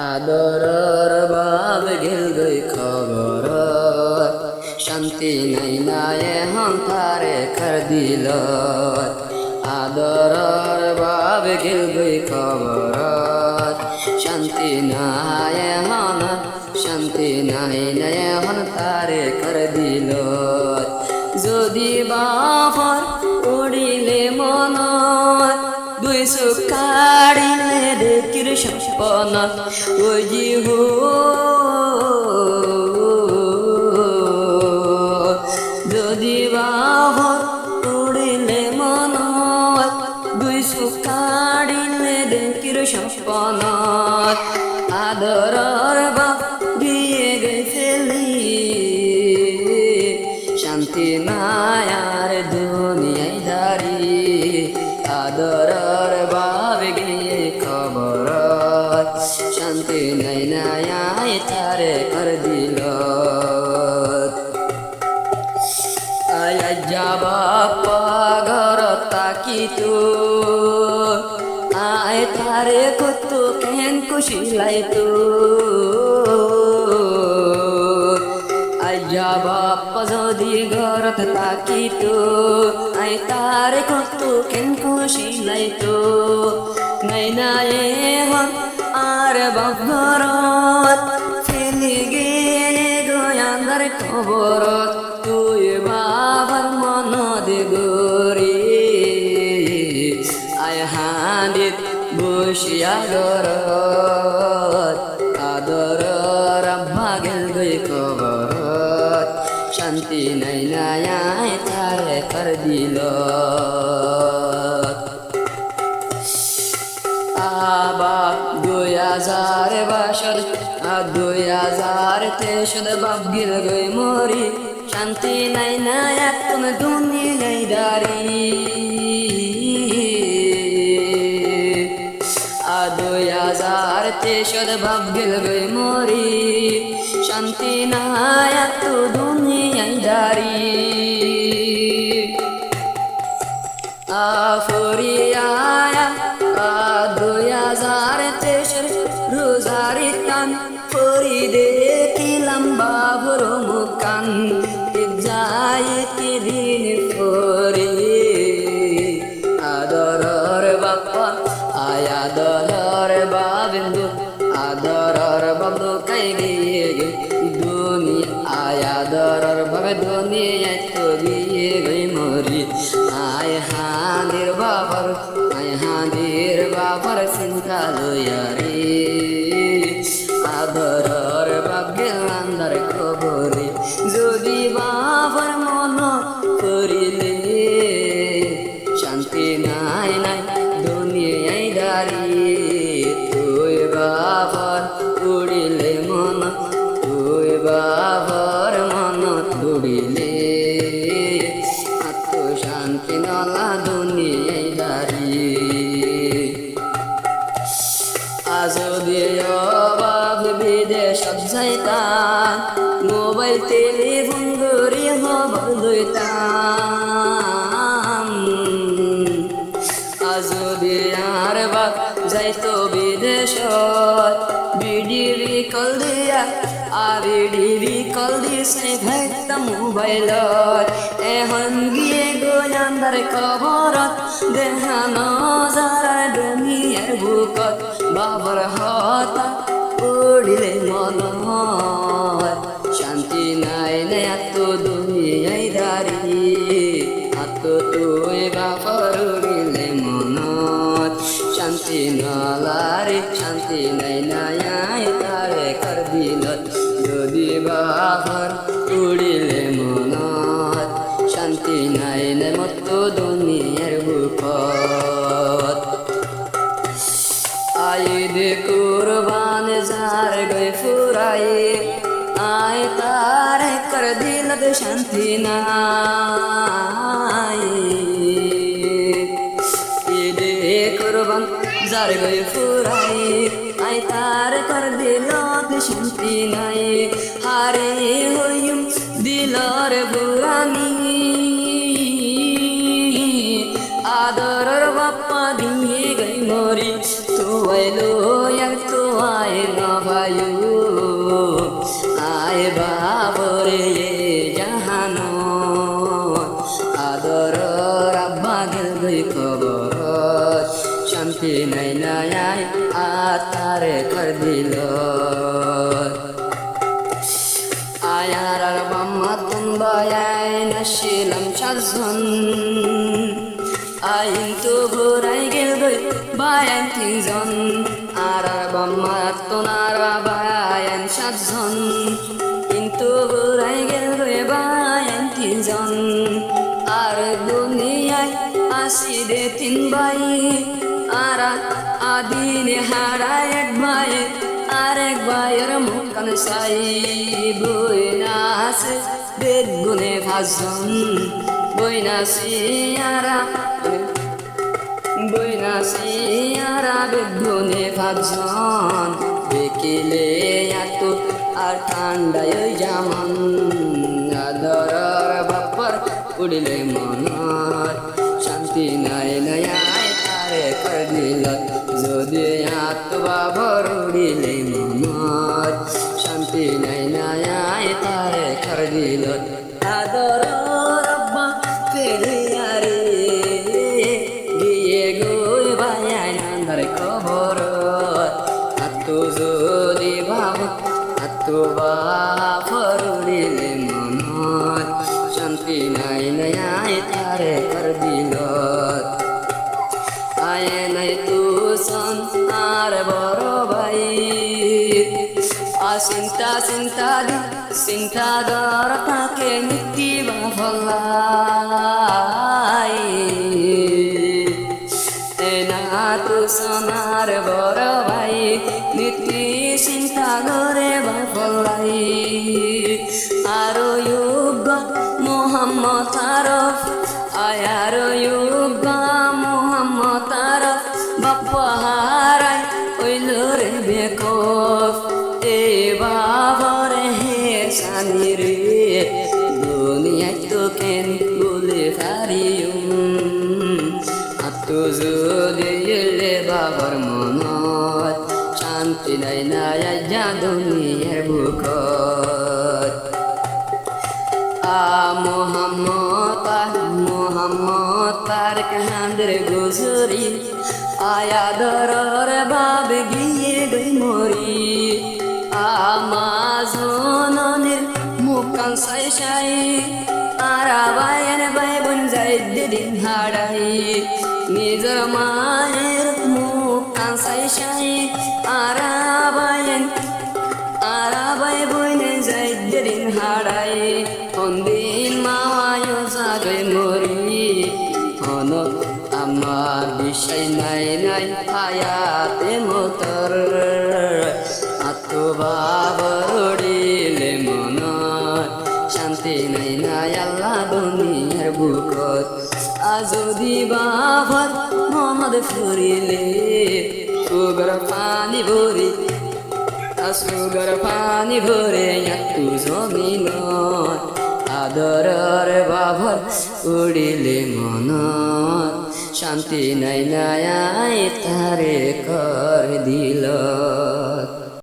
আদরর বাব গেল গই খবর শান্তি নাই নাই এখন তারে কর দিল আদরর বাব গেল গই খবর শান্তি নাই এখন শান্তি নাই নাই এখন তারে কর দিল যদি বাফর উড়িলে মন দুই চোখ কাড়িলে দেখির স্বপ্ন বুঝি হো যদি বাফর উড়িলে মন দুই চোখ কাড়িলে দেখির স্বপ্ন আদরর বাপ দিয়ে গেছেলি শান্তি নাই আর দুনিয়ায় দাঁড়ি আদরর বাব গিয়ে খবর শান্তি নাই নাই তারে কর দিল আয়া বাপা ঘর তাকিতো আয় তারে কত কেন খুশি লাইতো আয়া বাপা যদি ঘরত তাকিতো আয় তারে কত কেন খুশি লাইতো নাই নাই হন আর বাপ ঘরত ফেলি গেলে গোয়ান্দার খবর তুই বাবার মন দে গরি আয় হাঁদিত বসিয়া গরত আদরর আব্বা গেল গই খবর শান্তি নাই নাই তারে কর দিল আবা 2022 2023 বাপ গেল গই মরি শান্তি নাই নাই এখন দুনিয়ায় দাঁড়ি 2023 বাপ গেল গই মরি শান্তি নাই এত দুনিয়ায় দাঁড়ি আফরিয়া 2023 রোজারি টান ফরি দেখিলাম বাবর মুকান যায় কি দিন ফরি আদরর বাপ্পা আয় আদরর বাবিন্দু আদরর বাবু কাই গিয়ে দুনিয়া আয় আদরর বাবে দুনিয়ায় তো গিয়ে গই মরি আয় হাঁদির বাবার চিন্তা লইয়া রে আদরর বাপ গেলান্দার খবরে যদি বাবার মন করিলে শান্তি নাই নাই দুনিয়ায় দাঁড়িয়ে তুই বাবার উড়িলে মন তুই বাবার মন উড়িলে আত্ম শান্তি নলা দুনিয়ায় দাঁড়িয়ে যদি বাপ বিদেশত যাইতাম মোবাইল টেলিফোন করি খবর লইতাম যদি আর বাপ যাইতো বিদেশত বিডিভি কল দিয়া আর বিডিভি কল দিছে ভাইতাম মোবাইলত এখন গিয়ে গোয়ান্দার খবরত দেখা নজারা দুনিয়ার বুকত বাবার হতা উড়িলে মন শান্তি নাই নে এত দুনিয়ায় দাঁড়িয়ে এত তুই বাবার উড়িলে মন শান্তি নলারে শান্তি নাই নাই তারে কর দিল যদি বাবার উড়িলে মন শান্তি নাই নে মত দুনিয়ার বুকত আইদ কুরবান যার গই ফুরাই আয় তারে কর দিল শান্তি নাই ঈদ কুরবান যার গই ফুরাই আয় তারে কর দিল শান্তি নাই হারে হইম দিলর বুরানি আদরর বাপ্পা দিয়ে গই মরি তো আইলো আর তো আয় না বায়ু আয় বাবরে জাহানো আদর রাব্বা গেল গই খবর শান্তি নাই নাই আতারে কর দিল আয়ার বাম্মা তুম্বায় নশিলাম সাজন আইন তো ঘুরাই গেল গই বায়ান তিনজন আর বাম্মা তোনার বায়ান সাতজন কিন্তু ঘুরাই গেল গই বায়ান তিনজন আর দুনিয়ায় আসি দে তিন ভাই আর আদিনে হারায় এক ভাই আর এক ভাইয়ের মুখান সাই বই না আছে বেদ গুনে ভাজন বই না সিয়ারা বেদ গুনে ভাজন বিকেলে এত আর ঠান্ডায় যেমন আদর বাপর উড়লে মন শান্তি নাই নাই তারে কর দিল যদি আত্মবাবর উড়িলে মন শান্তি নাই নাই তারে কর দিল আদর রব্বা ফেরিয়া রে গিয়ে গই বায়াই নান্দার খবর আত্ম যদি ভাব আত্মবাবর উড়িলে মন শান্তি নাই নাই তারে কর দিল আয় নাই তু আর বড় ভাই চিন্তা দর তাকে নীতি বাফলাই না তু সোনার বড় ভাই নীতি চিন্তা করে বাফলাই আরো যুগ মোহাম্মদ আরফ আয়ার যুগ মোহাম্মদ আরফ বাপ্পা হারাই ওইল রে বেকফ এ বাবার হে সানি রে দুনিয়ায় তো কেন বলে পারিম আত্ম যদি এলে বাবার মনত শান্তি নাই নাই যা দুনিয়ার বুকত মোহাম্মদ তার কাহান্দের গুজরি আয়া দরর বাব গিয়ে গই মরি আমাজনের মুখান সাই সাই আর বায়ান বাই বন যাই দিন হারাই নিজর মায়ের মুখান সাই সাই আর বাই বন যাই দিন হারাই দিন মায় জাগে মরি হন আমার বিষয় নাই নাই হায়াতে মতর আত্মবাবর উড়িলে মন শান্তি নাই নাই আল্লাহ দুনিয়ার বুকত যদি বাবার মনদ ফুরিলে সুগর পানি ভরে তু জমিনত আদরের বাবার উড়িলে মন শান্তি নাই নাই তারে কর দিল।